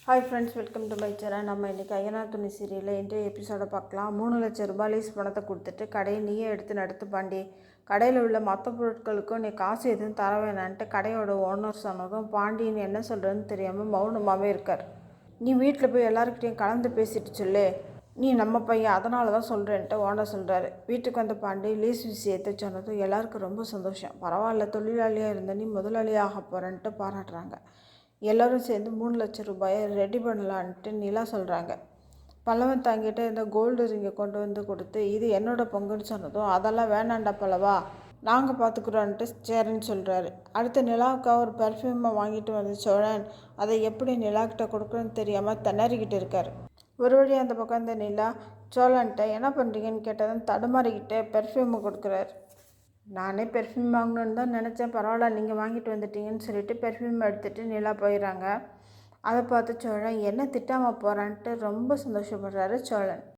Hi friends, welcome to my channel. நம்ம இன்றைக்கி ஐயனார் துணை சீரியலில் இன்றைய எபிசோடை பார்க்கலாம். 3,00,000 ரூபாய் லீஸ் பணத்தை கொடுத்துட்டு கடையை நீயே எடுத்து நடத்து பாண்டி. கடையில் உள்ள மற்ற பொருட்களுக்கும் நீ காசு எதுவும் தர வேணான்ட்டு கடையோட ஓனர் சொன்னதும் பாண்டியன் என்ன சொல்கிறதுன்னு தெரியாமல் மௌனமாகவே இருக்கார். நீ வீட்டில் போய் எல்லாருக்கிட்டையும் கலந்து பேசிட்டு சொல்லு, நீ நம்ம பையன் அதனால தான் சொல்கிறேன்ட்டு ஓனர் சொல்கிறாரு. வீட்டுக்கு வந்த பாண்டி லீஸ் விஷயத்தை சொன்னதும் எல்லாருக்கும் ரொம்ப சந்தோஷம். பரவாயில்ல, தொழிலாளியாக இருந்த நீ முதலாளியாக போகிறேன்ட்டு பாராட்டுறாங்க. எல்லோரும் சேர்ந்து 3,00,000 ரூபாயை ரெடி பண்ணலான்ட்டு நிலா சொல்கிறாங்க. பல்லவன் தாங்கிட்ட இந்த கோல்டு ரிங்கை கொண்டு வந்து கொடுத்து இது என்னோடய பங்குன்னு சொன்னதும் அதெல்லாம் வேணாண்டா பல்லவா, நாங்கள் பார்த்துக்குறோன்ட்டு சேரன்னு சொல்கிறாரு. அடுத்து நிலாவுக்காக ஒரு பெர்ஃப்யூமை வாங்கிட்டு வந்து சோழன் அதை எப்படி நிலாக்கிட்ட கொடுக்குறன்னு தெரியாமல் திணறிக்கிட்டு இருக்கார். ஒரு வழி அந்த பக்கம் இந்த நிலா சோழன்ட்ட என்ன பண்ணுறீங்கன்னு கேட்டதும் தடுமாறிக்கிட்டே பெர்ஃப்யூமை கொடுக்குறாரு. நானே பெர்ஃப்யூம் வாங்கணுன்னு தான் நினச்சேன், பரவாயில்ல நீங்கள் வாங்கிட்டு வந்துட்டீங்கன்னு சொல்லிட்டு பெர்ஃப்யூம் எடுத்துகிட்டு நிலா போயிடுறாங்க. அதை பார்த்து சோழன் என்ன திட்டாமல் போகிறான்ட்டு ரொம்ப சந்தோஷப்படுறாரு சோழன்.